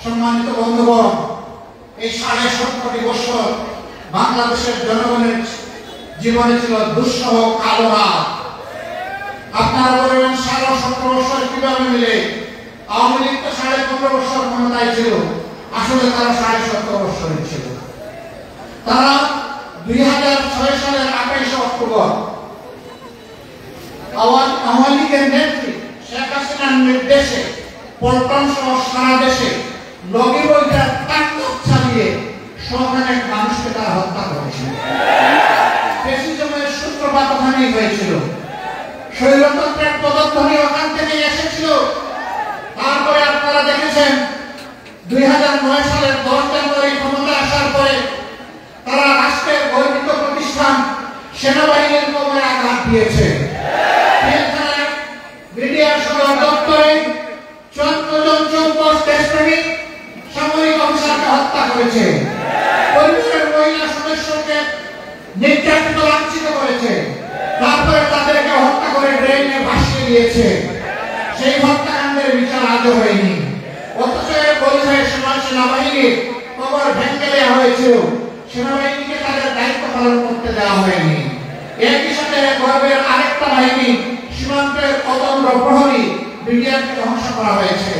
সম্মানিত বন্ধুগণ, এই ৭.৫ বছর বাংলাদেশের জনগণের জীবনে ছিল দুঃসহ কালো রাত। আপনারা বলবেন ৭.৫ বছর কিভাবে মিলে? আওয়ামী লীগ তো ১৫.৫ বছর ক্ষমতায় ছিল, আসলে তারা ৭.৫ বছরই ছিল। তারা ২০০৬ সালের ২৮ অক্টোবর আওয়ামী লীগের নেত্রী শেখ হাসিনার নির্দেশে পল্টন সহ সারা দেশে লগি বইটার তাণ্ডব চালিয়ে শতানেক মানুষকে তারা হত্যা করেছিল। ফ্যাসিজমের সূত্রপাত ওখানেই হয়েছিল, স্বৈরতন্ত্রের পদধ্বনি ওখান থেকেই এসেছিল। তারপরে আপনারা দেখেছেন ২০০৯ সালের ১০ জানুয়ারি ক্ষমতায় আসার পরে তারা রাষ্ট্রের গর্বিত প্রতিষ্ঠান সেনাবাহিনীর কোমরে আঘাত দিয়েছে। ব্রিগেডিয়ার সদর দপ্তরে ১৪ জন চৌকস দেশপ্রেমিক সামরিক অফিসারকে হত্যা করেছে। পরিবারের মহিলা সদস্যকে নির্যাতিত লাঞ্ছিত করেছে। তারপরে তাদেরকে হত্যা করে ড্রেনে ভাসিয়ে দিয়েছে। সেই হত্যাকাণ্ডের বিচার আজও হয়নি। অথচ সেনাবাহিনীর কবর ভেঙে দেওয়া হয়েছিল, সেনাবাহিনীকে তাদের দায়িত্ব পালন করতে দেওয়া হয়নি। একই সাথে গর্বের আরেকটা বাহিনী সীমান্তের অতন্ত্র প্রহরী বিডিআরকে ধ্বংস করা হয়েছে।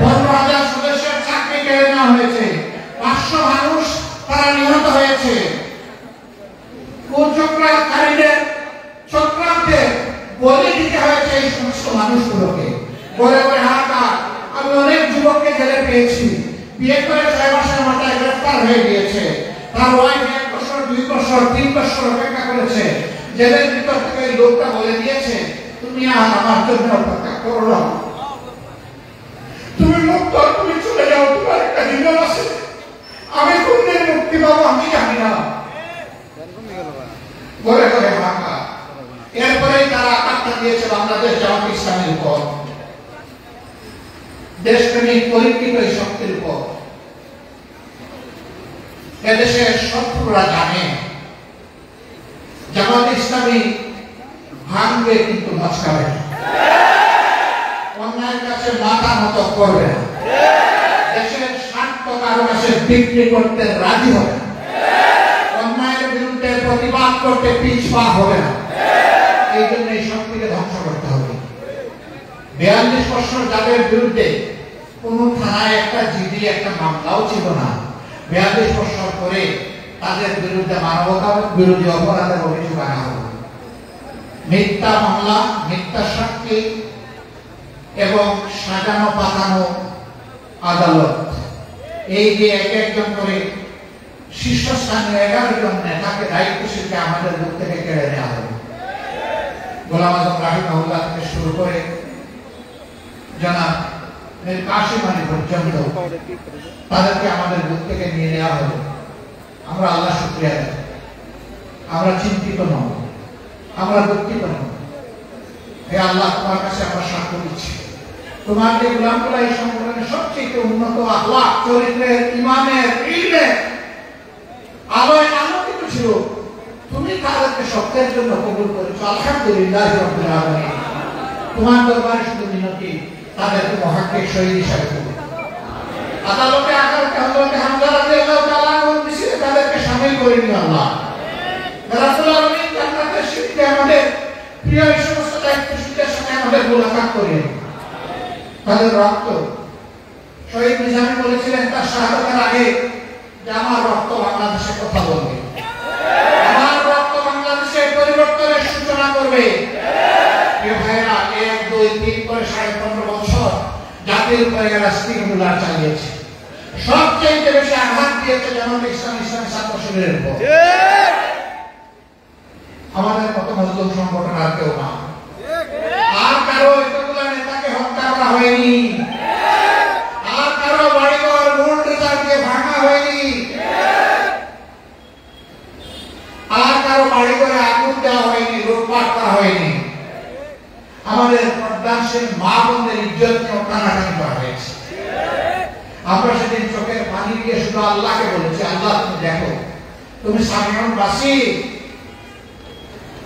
১৫,০০০ সদস্যের চাকরি কেড়ে নেওয়া হয়েছে। ৫০০ মানুষ তারা নিহত হয়েছে। কুচক্রাকারীদের চক্রান্তে বলি দিতে হয়েছে এই সমস্ত মানুষগুলোকে। ঘরে ঘরে হাহাকার। আমি অনেক যুবককে জেলে পেয়েছি, বিয়ে করে ৬ মাসের মাথায় গ্রেফতার হয়ে গিয়েছে। তার ওয়াইফ ১ বছর, ২ বছর, ৩ বছর অপেক্ষা করেছে। জেলের ভিতর থেকে লোকটা বলে দিয়েছে, তুমি আর আমার জন্য অপেক্ষা করো না, তুমি মুক্ত, তুমি চলে যাও, তোমার একটা জীবন আছে। আমি কোনদিন মুক্তি পাবো আমি জানি না। ঘরে ঘরে হাহাকার। এরপরেই তারা আঘাতটা দিয়েছে বাংলাদেশ জামাত ইসলামের উপর, দেশপ্রেমিক পরীক্ষিত এই শক্তির উপর। এদেশের শত্রুরা জানে জামাত ইসলামী ভাঙবে কিন্তু মস্কাবে না, অন্যায়ের কাছে মাথা নত করবে না, দেশের স্বার্থ কারো কাছে বিক্রি করতে রাজি হবে না, অন্যায়ের বিরুদ্ধে প্রতিবাদ করতে পিছপা হবে না। এই জন্য এই শক্তিকে ধ্বংস করতে হবে। ৪২ বছর যাদের বিরুদ্ধে কোন থানায় একটা জিডি, একটা মামলাও ছিল না, ৪২ বছর পরে তাদের বিরুদ্ধে মানবতা বিরোধী অপরাধের অভিযোগ আনা হবে। মিথ্যা মামলা, মিথ্যা সাক্ষী এবং সাজানো পাতানো আদালত, এই যে এক একজন করে শীর্ষস্থানীয় ১১ জন নেতাকে দায়িত্বশীলকে আমাদের বুক থেকে কেড়ে নেওয়া হবে। গোলাম আজম রাহিমাহুল্লাহ থেকে শুরু করে জনাব মীর কাসিম আলী পর্যন্ত তাদেরকে আমাদের বুক থেকে নিয়ে নেওয়া হবে। আমরা আল্লাহ শুকরিয়া দেব। আমরা চিন্তিত নই, আমরা দুঃখিত নই। হে আল্লাহ, তোমার কাছে আমরা সাক্ষ্য দিচ্ছি, তোমার যে গোলামগুলো এই সংগঠনের সবচেয়ে উন্নত আখলাক, চরিত্রের, ইমানের, ইলমের আলোয় আলোকিত ছিল, তুমি তাদেরকে সত্যের জন্য কবুল করেছো। আলহামদুলিল্লাহ রাব্বিল আলামিন। তোমার দরবারে শুধু মিনতি, তাদেরকে মুহাক্কিক শহীদ হিসাবে কবুল। আদালতে আদালতে হযরত হামজা রাদিয়াল্লাহু তাআলা মিছিলে তাদেরকে শামিল করে নিও আল্লাহ। রাসূল আলামিন জান্নাতের শীতে আমাদের প্রিয় এই সমস্ত দায়িত্বশীলদের সাথে আমাদের মোলাকাত করিয়ে তাদের রক্ত। শহীদ নিজামী বলেছিলেন তার শাহাদাতের আগে যে আমার রক্ত বাংলাদেশে কথা বলবে, আমার রক্ত বাংলাদেশের পরিবর্তনের সূচনা করবে। প্রিয় ভাইরা, ১, ২, ৩ করে ১৫.৫ বছর জাতির উপরে রাষ্ট্রীয়গুলা চালিয়েছে। সবচেয়ে বেশি আঘাত দিয়েছে জামাত ইসলামী, ইসলামী ছাত্র শিবিরের উপর। আমাদের মতো মজলুম সংগঠন আর কেউ না। আর কারো এতগুলা নেতাকে হত্যা করা হয়নি, আর কারো বাড়িঘর বুলডোজার দিয়ে ভাঙা হয়নি, আর কারো বাড়িঘরে আগুন দেওয়া হয়নি, লুটপাট করা হয়নি। আমাদের পর্দাশীল মা বোনদের ইজ্জত নিয়ে টানাটানি করা হয়েছে। আমরা সেদিন চোখের পানি দিয়ে শুধু আল্লাহকে বলেছি, আল্লাহ তুমি দেখো, তুমি সাধারণ বাসী,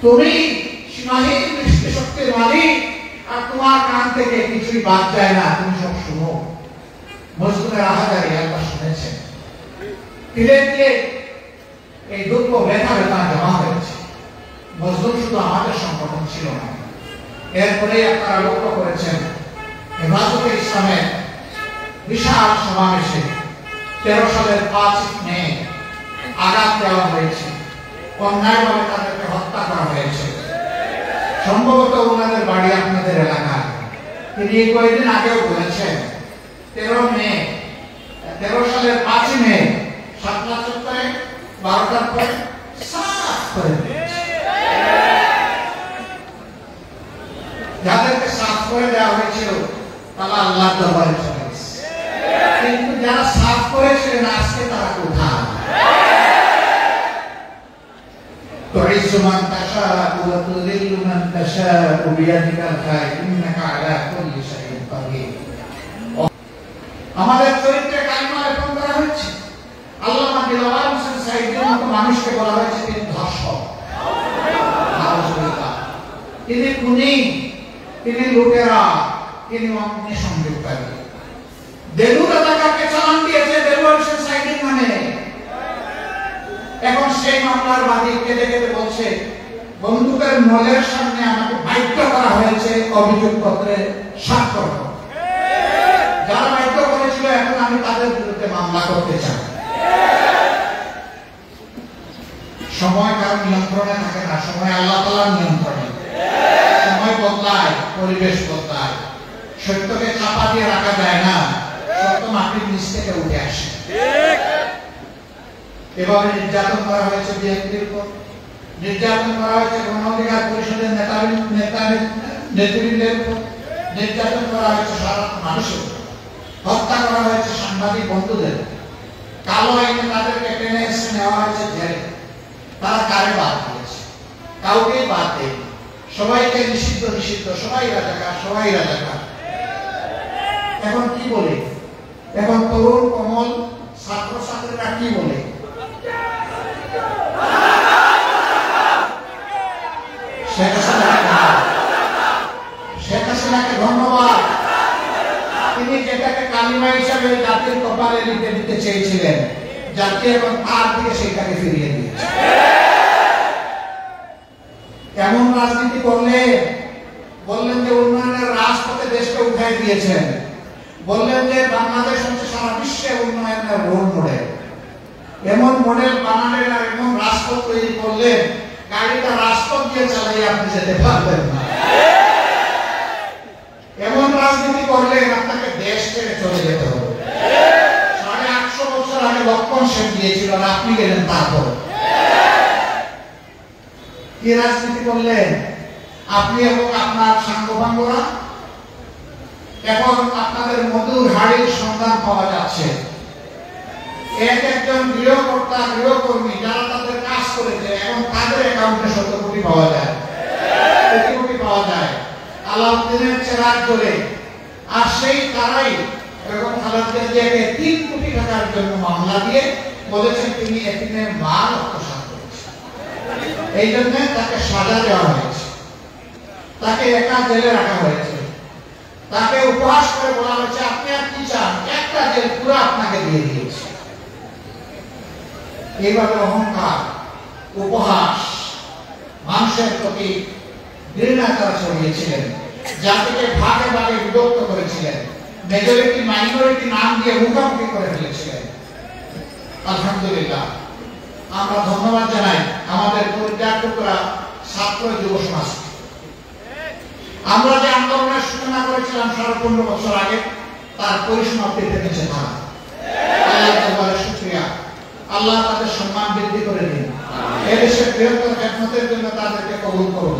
তুমি সীমাহীন দৃষ্টি শক্তির মালিক, আর তোমার কান থেকে কিছুই বাদ যায় না, তুমি সব শুনো। মজবুত মজলুমের আহাজারি আল্লাহ শুনেছেন। ধীরে ধীরে এই দুঃখ ব্যথা বেদনা জমা হয়েছে। মজলুম শুধু আমাদের সংগঠন ছিল না, এরপরে আপনারা লক্ষ্য করেছেন হেফাজতে ইসলামের বিশাল সমাবেশে 13 সালের 5 মে আঘাত দেওয়া হয়েছে, অন্যায়ভাবে তাদেরকে হত্যা করা হয়েছে। সম্ভবত ওনাদের বাড়ি আপনাদের এলাকায়। তিনি কয়েকদিন আগেও বলেছেন 13 সালের 5 মে শাপলা চত্বরে 12টার পরে সাফ করে দিয়েছে। যাদেরকে সাফ করে দেওয়া হয়েছিল তারা আল্লাহর দরবারে চলে গেছে, কিন্তু যারা সাফ করেছিলেন আজকে তারা কোথায়? تعز من تشاء وتذل من تشاء بيدك الخير إنك على كل شيء قدير। আমাদের চরিত্রে কালিমা লেপন করা হয়েছে। আল্লামা দিলওয়ার হোসেন সাইদের মতো মানুষকে বলা হয়েছে তিনি ধর্ষক, তিনি খুনি, তিনি লুটেরা, তিনি অগ্নি সংযোগকারী। দেলুর এলাকাকে চালান দিয়েছে দেলওয়ার হোসেন সাইদের নামে। এখন সেই মামলার বাদী কেঁদে কেঁদে বলছে বন্দুকের নলের সামনে আমাকে বাধ্য করা হয়েছে অভিযোগপত্রে স্বাক্ষর করতে। যারা বাধ্য করেছিল এখন আমি তাদের বিরুদ্ধে মামলা করতে চাই। সময় কার নিয়ন্ত্রণে থাকে না, সময় আল্লাহ তাআলার নিয়ন্ত্রণে। সময় বদলায়, পরিবেশ বদলায়, সত্যকে চাপা দিয়ে রাখা যায় না, সত্য মাটির নিচ থেকে উঠে আসে। এভাবে নির্যাতন করা হয়েছে বিএনপির উপর, নির্যাতন করা হয়েছে গণ অধিকার পরিষদের নেতৃবৃন্দের উপর, নির্যাতন করা হয়েছে সাধারণ মানুষের উপর, হত্যা করা হয়েছে সাংবাদিক বন্ধুদের। কালো আইনে তাদেরকে টেনে এসে নেওয়া হয়েছে জেলে। তারা কারে বাদ দিয়েছে? কাউকেই বাদ দেয়নি। সবাইকে নিষিদ্ধ নিষিদ্ধ, সবাই রাজাকার, সবাই রাজাকার। এখন কি বলে? এখন তরুণ কমল ছাত্র ছাত্রীরা কি বলে? শেখ হাসিনাকে ধন্যবাদ। তিনি যেটাকে কালিমা হিসাবে জাতির কপালে লিখে দিতে চেয়েছিলেন, জাতি এখন তার দিকে সেটাকে ফিরিয়ে দিয়েছে। এমন রাজনীতি করলে বললেন যে উন্নয়নের রাজপথে দেশকে উঠাই দিয়েছেন, বললেন যে বাংলাদেশ হচ্ছে সারা বিশ্বে উন্নয়নের রোল মডেল। এমন মডেল বানালেন আর এমন রাজপথ তৈরি করলেন, গাড়িটা রাজপথ দিয়ে চালাই আপনি যেতে পারবেন না। এমন রাজনীতি করলেন আপনাকে দেশ ছেড়ে চলে যেতে হবে। 850 বছর আগে লক্ষণ সেন দিয়েছিল আর আপনি গেলেন তারপর। কি রাজনীতি করলেন আপনি এবং আপনার সাঙ্গপাঙ্গরা? এখন আপনাদের মধুর হাড়ির সন্ধান পাওয়া যাচ্ছে। একজন গৃহকর্তা গৃহকর্মী যারা তাদের কাজ করেছে এখন তাদের অ্যাকাউন্টে 17 কোটি পাওয়া যায়, 20 কোটি পাওয়া যায়। আলাউদ্দিনের চেরাগ জ্বলে, আর সেই তারাই বেগম খালেদা জিয়াকে 3 কোটি টাকার জন্য মামলা দিয়ে বলেছেন তিনি এতিমের মা আত্মসাৎ করেছেন। এই জন্য তাকে সাজা দেওয়া হয়েছে, তাকে একা জেলে রাখা হয়েছে, তাকে উপহাস করে বলা হয়েছে আপনি আর কি চান, একটা জেল পুরো আপনাকে দিয়ে দিয়েছে। এইভাবে অহংকার, উপহাস, মানুষের প্রতি ঘৃণা তারা ছড়িয়েছিলেন, জাতিকে ভাগে ভাগে বিভক্ত করেছিলেন, মেজরিটি মাইনরিটি নাম দিয়ে মুখোমুখি করে ফেলেছিলেন। আলহামদুলিল্লাহ আমরা ধন্যবাদ জানাই আমাদের পরিত্যাগরা ছাত্র যুব সমাজ। আমরা যে আন্দোলনের সূচনা করেছিলাম 15 বছর আগে তার পরিসমাপ্তি পেয়েছে তারা। আল্লাহর দরবারে শুকরিয়া, আল্লাহ তাদের সম্মান বৃদ্ধি করে দিন, এদেশের বৃহত্তর খেদমতের জন্য তাদেরকে কবুল করুন।